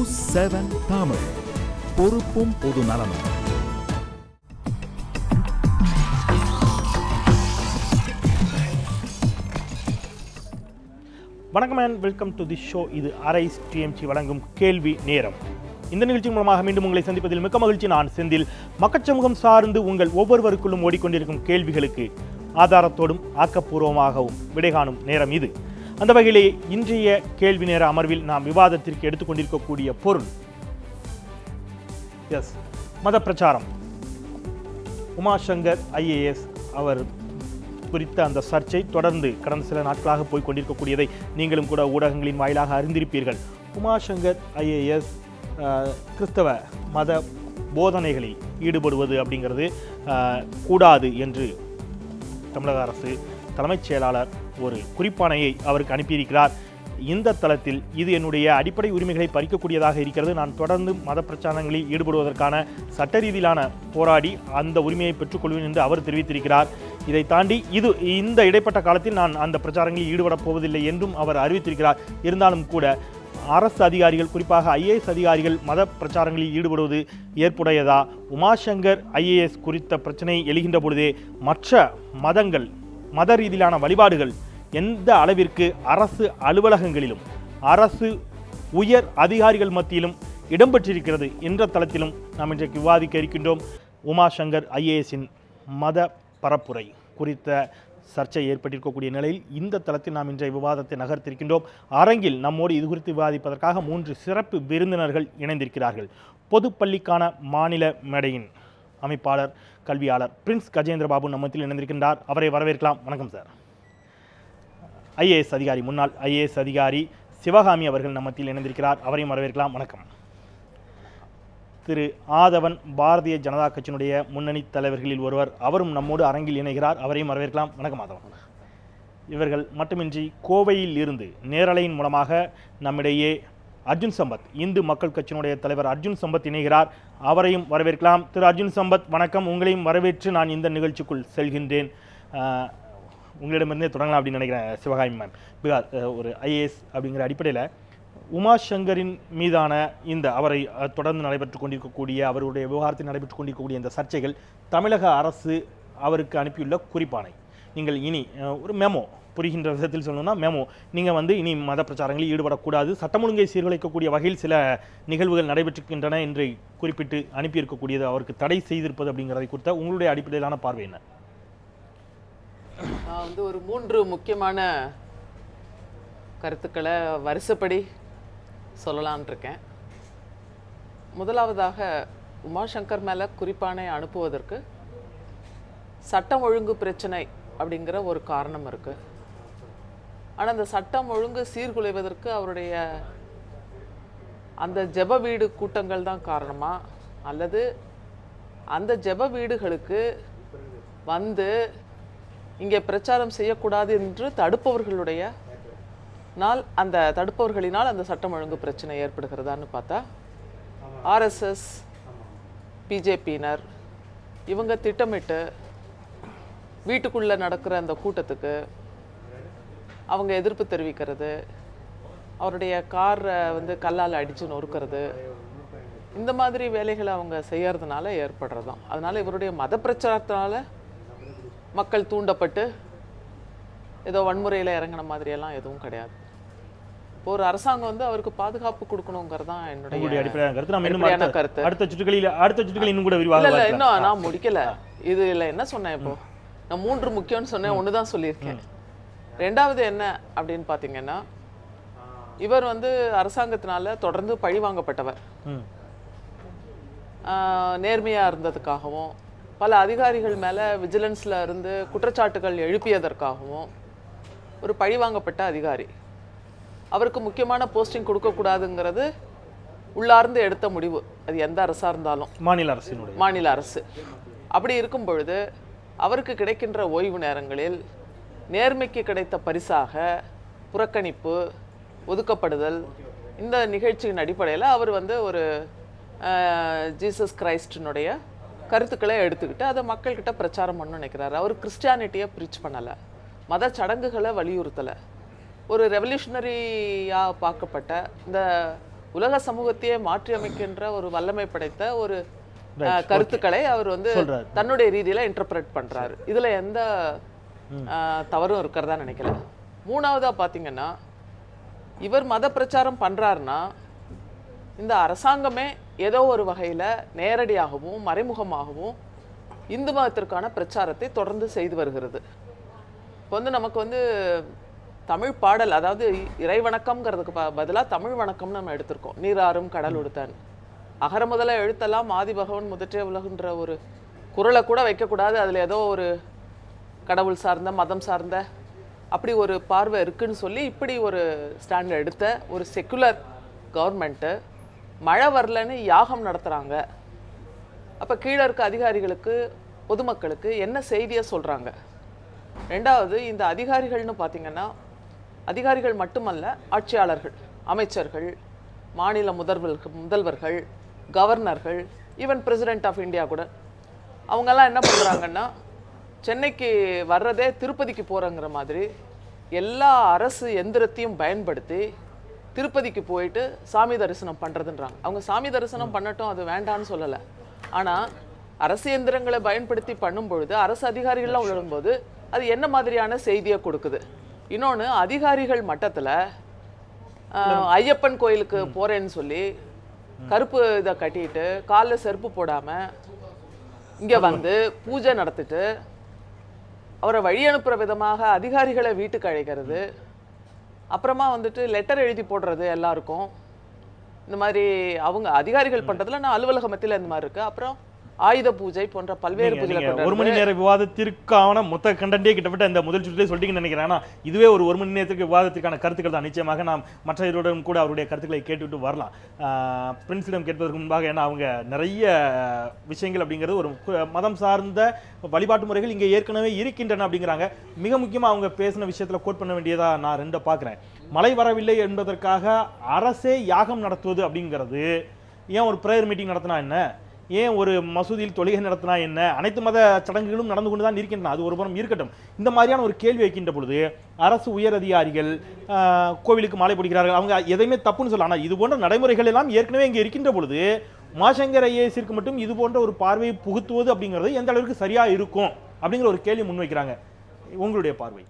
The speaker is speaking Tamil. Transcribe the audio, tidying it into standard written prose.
நியூஸ் 7 தமிழ், பொறுப்பும் பொது நலமும். வணக்கம் and welcome to the show. இது அரைஸ் டிஎம்சி வழங்கும் கேள்வி நேரம். இந்த நிகழ்ச்சி மூலமாக மீண்டும் உங்களை சந்திப்பதில் மிக்க மகிழ்ச்சி. நான் செந்தில். மக்கள் சமூகம் சார்ந்து உங்கள் ஒவ்வொருவருக்குள்ளும் ஓடிக்கொண்டிருக்கும் கேள்விகளுக்கு ஆதாரத்தோடும் ஆக்கப்பூர்வமாகவும் விடை காணும் நேரம் இது. அந்த வகையிலே இன்றைய கேள்வி நேர அமர்வில் நாம் விவாதத்திற்கு எடுத்துக்கொண்டிருக்கக்கூடிய பொருள் மத பிரச்சாரம். உமாசங்கர் ஐஏஎஸ் அவர் குறித்த அந்த சர்ச்சை தொடர்ந்து கடந்த சில நாட்களாக போய் கொண்டிருக்கக்கூடியதை நீங்களும் கூட ஊடகங்களின் வாயிலாக அறிந்திருப்பீர்கள். உமாசங்கர் ஐஏஎஸ் கிறிஸ்தவ மத போதனைகளில் ஈடுபடுவது அப்படிங்கிறது கூடாது என்று தமிழக அரசு தலைமைச் செயலாளர் ஒரு குறிப்பாணையை அவருக்கு அனுப்பியிருக்கிறார். இந்த தளத்தில் இது என்னுடைய அடிப்படை உரிமைகளை பறிக்கக்கூடியதாக இருக்கிறது, நான் தொடர்ந்து மத பிரச்சாரங்களில் ஈடுபடுவதற்கான சட்ட ரீதியிலான போராடி அந்த உரிமையை பெற்றுக்கொள்வேன் என்று அவர் தெரிவித்திருக்கிறார். இதை தாண்டி இந்த இடைப்பட்ட காலத்தில் நான் அந்த பிரச்சாரங்களில் ஈடுபடப் போவதில்லை என்றும் அவர் அறிவித்திருக்கிறார். இருந்தாலும் கூட அரசு அதிகாரிகள், குறிப்பாக ஐஏஎஸ் அதிகாரிகள் மத பிரச்சாரங்களில் ஈடுபடுவது ஏற்புடையதா? உமாசங்கர் ஐஏஎஸ் குறித்த பிரச்சனை எழுகின்ற பொழுதே மற்ற மதங்கள், மத ரீதியிலான வழிபாடுகள் எந்த அளவிற்கு அரசு அலுவலகங்களிலும் அரசு உயர் அதிகாரிகள் மத்தியிலும் இடம்பெற்றிருக்கிறது என்ற தளத்திலும் நாம் இன்றைக்கு விவாதிக்க இருக்கின்றோம். உமாசங்கர் ஐஏஎஸின் மத பரப்புரை குறித்த சர்ச்சை ஏற்பட்டிருக்கக்கூடிய நிலையில் இந்த தளத்தில் நாம் இன்றைய விவாதத்தை நகர்த்திருக்கின்றோம். அரங்கில் நம்மோடு இது குறித்து விவாதிப்பதற்காக 3 சிறப்பு விருந்தினர்கள் இணைந்திருக்கிறார்கள். பொதுப்பள்ளிக்கான மாநில மேடையின் அமைப்பாளர், கல்வியாளர் பிரின்ஸ் கஜேந்திரபாபு நம்மத்தில் இணைந்திருக்கின்றார். அவரை வரவேற்கலாம். வணக்கம் சார். ஐஏஎஸ் அதிகாரி, முன்னாள் ஐஏஎஸ் அதிகாரி சிவகாமி அவர்கள் நம்மத்தில் இணைந்திருக்கிறார். அவரையும் வரவேற்கலாம். வணக்கம். திரு ஆதவன், பாரதிய ஜனதா கட்சியினுடைய முன்னணி தலைவர்களில் ஒருவர், அவரும் நம்மோடு அரங்கில் இணைகிறார். அவரையும் வரவேற்கலாம். வணக்கம் ஆதவன். இவர்கள் மட்டுமின்றி கோவையில் இருந்து நேரலையின் மூலமாக நம்மிடையே அர்ஜுன் சம்பத், இந்து மக்கள் கட்சியினுடைய தலைவர் அர்ஜுன் சம்பத் இணைகிறார். அவரையும் வரவேற்கலாம். திரு அர்ஜுன் சம்பத் வணக்கம். உங்களையும் வரவேற்று நான் இந்த நிகழ்ச்சிக்குள் செல்கின்றேன். உங்களிடமிருந்தே தொடங்கலாம் அப்படின்னு நினைக்கிறேன் சிவகாமி மேம். ஒரு ஐஏஎஸ் அப்படிங்கிற அடிப்படையில் உமாசங்கரின் மீதான இந்த அவரை தொடர்ந்து நடைபெற்று கொண்டிருக்கக்கூடிய, அவருடைய விவகாரத்தில் நடைபெற்று கொண்டிருக்கக்கூடிய இந்த சர்ச்சைகள், தமிழக அரசு அவருக்கு அனுப்பியுள்ள குறிப்பாணை, நீங்கள் இனி ஒரு மெமோ, புரிகின்ற விதத்தில் சொல்லணும்னா மெமோ, நீங்கள் இனி மத பிரச்சாரங்களில் ஈடுபடக்கூடாது, சட்டம் ஒழுங்கை சீர்குலைக்கக்கூடிய வகையில் சில நிகழ்வுகள் நடைபெற்றிருக்கின்றன என்று குறிப்பிட்டு அனுப்பியிருக்கக்கூடியது, அவருக்கு தடை செய்திருப்பது அப்படிங்கிறதை குறித்த உங்களுடைய அடிப்படையிலான பார்வை என்ன? நான் ஒரு 3 முக்கியமான கருத்துக்களை வரிசைப்படி சொல்லலான் இருக்கேன். முதலாவதாக, உமாசங்கர் மேலே குறிப்பானை அனுப்புவதற்கு சட்டம் ஒழுங்கு பிரச்சனை அப்படிங்கிற ஒரு காரணம் இருக்குது. ஆனால் அந்த சட்டம் ஒழுங்கு சீர்குலைவதற்கு அவருடைய அந்த ஜெப வீடு கூட்டங்கள் தான் காரணமா, அல்லது அந்த ஜெப வீடுகளுக்கு வந்து இங்கே பிரச்சாரம் செய்யக்கூடாது என்று தடுப்பவர்களினால் அந்த சட்டம் ஒழுங்கு பிரச்சனை ஏற்படுகிறதான்னு பார்த்தா, ஆர்எஸ்எஸ், பிஜேபியினர் இவங்க திட்டமிட்டு வீட்டுக்குள்ளே நடக்கிற அந்த கூட்டத்துக்கு அவங்க எதிர்ப்பு தெரிவிக்கிறது, அவருடைய காரை கல்லால் அடித்து நொறுக்கிறது, இந்த மாதிரி வேலைகளை அவங்க செய்யறதுனால ஏற்படுறதும். அதனால் இவருடைய மத பிரச்சாரத்தினால மக்கள் தூண்டப்பட்டு ஏதோ வன்முறையில் இறங்கின மாதிரியெல்லாம் எதுவும் கிடையாது. இப்போ ஒரு அரசாங்கம் அவருக்கு பாதுகாப்பு கொடுக்கணுங்கிறது தான் என்னுடைய அடிப்படையான கருத்து. அடுத்த சுற்றுகளில் இன்னும் கூட விரிவாக இல்லை, இன்னும் நான் முடிக்கல. இது இல்லை, என்ன சொன்னேன் இப்போ, நான் 3 முக்கியம்னு சொன்னேன், 1 தான் சொல்லியிருக்கேன். 2வது என்ன அப்படின்னு பார்த்தீங்கன்னா, இவர் அரசாங்கத்தினால தொடர்ந்து பழி வாங்கப்பட்டவர். நேர்மையாக இருந்ததுக்காகவும், பல அதிகாரிகள் மேலே விஜிலன்ஸில் இருந்து குற்றச்சாட்டுகள் எழுப்பியதற்காகவும் ஒரு பழிவாங்கப்பட்ட அதிகாரி. அவருக்கு முக்கியமான போஸ்டிங் கொடுக்கக்கூடாதுங்கிறது உள்ளார்ந்து எடுத்த முடிவு. அது எந்த அரசாக இருந்தாலும், மாநில அரசு. அப்படி இருக்கும் பொழுது அவருக்கு கிடைக்கின்ற ஓய்வு நேரங்களில் நேர்மைக்கு கிடைத்த பரிசாக புறக்கணிப்பு, ஒதுக்கப்படுதல், இந்த நிகழ்ச்சியின் அடிப்படையில் அவர் ஒரு ஜீசஸ் கிரைஸ்டினுடைய கருத்துக்களை எடுத்துக்கிட்டு அதை மக்கள்கிட்ட பிரச்சாரம் பண்ணணும்னு நினைக்கிறாரு. அவர் கிறிஸ்டியானிட்டியை ப்ரீச் பண்ணலை, மத சடங்குகளை வலியுறுத்தலை. ஒரு ரெவல்யூஷனரியாக பார்க்கப்பட்ட இந்த உலக சமூகத்தையே மாற்றி அமைக்கின்ற ஒரு வல்லமை படைத்த ஒரு கருத்துக்களை அவர் வந்து தன்னுடைய ரீதியில இன்டர்பிரட் பண்றாரு. இதுல எந்த தவறும் இருக்கிறதா நினைக்கல. மூணாவதா பாத்தீங்கன்னா, இவர் மத பிரச்சாரம் பண்றாருன்னா இந்த அரசாங்கமே ஏதோ ஒரு வகையில நேரடியாகவும் மறைமுகமாகவும் இந்து மதத்திற்கான பிரச்சாரத்தை தொடர்ந்து செய்து வருகிறது. இப்போ வந்து நமக்கு வந்து தமிழ் பாடல், அதாவது இறை வணக்கம்ங்கிறதுக்கு பதிலாக தமிழ் வணக்கம்னு நம்ம எடுத்திருக்கோம். நீராறும் கடல் உடுத்தான், அகர முதல எழுத்தெல்லாம் ஆதி பகவன் முதற்றே உலகுன்ற ஒரு குரலை கூட வைக்கக்கூடாது, அதில் ஏதோ ஒரு கடவுள் சார்ந்த மதம் சார்ந்த அப்படி ஒரு பார்வை இருக்குன்னு சொல்லி இப்படி ஒரு ஸ்டாண்ட் எடுத்த ஒரு செக்குலர் கவர்மெண்ட்டு மழை வரலன்னு யாகம் நடத்துகிறாங்க. அப்போ கீழே இருக்க அதிகாரிகளுக்கு பொதுமக்களுக்கு என்ன செய்தியை சொல்கிறாங்க? ரெண்டாவது, இந்த அதிகாரிகள்னு பார்த்திங்கன்னா அதிகாரிகள் மட்டுமல்ல, ஆட்சியாளர்கள், அமைச்சர்கள், மாநில முதல்வர்கள், கவர்னர்கள், ஈவன் பிரசிடென்ட் ஆஃப் இந்தியா கூட அவங்கெல்லாம் என்ன பண்ணுறாங்கன்னா, சென்னைக்கு வர்றதே திருப்பதிக்கு போகிறங்கிற மாதிரி எல்லா அரசு எந்திரத்தையும் பயன்படுத்தி திருப்பதிக்கு போயிட்டு சாமி தரிசனம் பண்ணுறதுன்றாங்க. அவங்க சாமி தரிசனம் பண்ணட்டும், அது வேண்டான்னு சொல்லலை. ஆனால் அரசு எந்திரங்களை பயன்படுத்தி பண்ணும் பொழுது, அரசு அதிகாரிகள்லாம் விழும்போது அது என்ன மாதிரியான செய்தியை கொடுக்குது? இன்னொன்று, அதிகாரிகள் மட்டத்தில் ஐயப்பன் கோயிலுக்கு போகிறேன்னு சொல்லி கருப்பு இதை கட்டிட்டு காலில் செருப்பு போடாமல் இங்கே வந்து பூஜை நடத்திட்டு அவரை வழி அனுப்புகிற விதமாக அதிகாரிகளை வீட்டுக்கு அழைக்கிறது, அப்புறமா வந்துட்டு லெட்டர் எழுதி போடுறது எல்லாருக்கும், இந்த மாதிரி அவங்க அதிகாரிகள் பண்ணுறதுல நான் அலுவலக மத்தியில் இந்த மாதிரி இருக்குது. அப்புறம் ஆயுத பூஜை போன்ற பல்வேறு பூஜைகள். ஒரு மணி நேர விவாதத்திற்கான மொத்த கண்டென்ட்டே கிட்டத்தட்ட இந்த முதல் சுற்றிலே சொல்லிட்டீங்கன்னு நினைக்கிறேன். ஆனால் இதுவே ஒரு மணி நேரத்துக்கு விவாதத்திற்கான கருத்துக்கள் தான். நிச்சயமாக நாம் மற்ற இதோடும் கூட அவருடைய கருத்துக்களை கேட்டுவிட்டு வரலாம். பிரின்ஸிடம் கேட்பதற்கு முன்பாக, ஏன்னா அவங்க நிறைய விஷயங்கள் அப்படிங்கிறது ஒரு மதம் சார்ந்த வழிபாட்டு முறைகள் இங்கே ஏற்கனவே இருக்கின்றன அப்படிங்கிறாங்க. மிக முக்கியமாக அவங்க பேசின விஷயத்தில் கோட் பண்ண வேண்டியதாக நான் ரெண்டை பார்க்குறேன். மழை வரவில்லை என்பதற்காக அரசே யாகம் நடத்துவது அப்படிங்கிறது, ஏன் ஒரு ப்ரேயர் மீட்டிங் நடத்தினா என்ன, ஏன் ஒரு மசூதியில் தொழுகை நடத்தினா என்ன, அனைத்து மத சடங்குகளும் நடந்து கொண்டு தான் இருக்கின்றன. அது ஒரு புறம் இருக்கட்டும். இந்த மாதிரியான ஒரு கேள்வி வைக்கின்ற பொழுது அரசு உயர் அதிகாரிகள் கோவிலுக்கு மாலை போடுகிறார்கள், அவங்க எதையுமே தப்புன்னு சொல்லலாம். ஆனால் இது போன்ற நடைமுறைகள் எல்லாம் ஏற்கனவே இங்கே இருக்கின்ற பொழுது உமாசங்கர் ஐஏஎஸ்க்கு மட்டும் இது போன்ற ஒரு பார்வையை புகுத்துவது அப்படிங்கிறது எந்த அளவுக்கு சரியாக இருக்கும் அப்படிங்கிற ஒரு கேள்வி முன்வைக்கிறாங்க. உங்களுடைய பார்வை?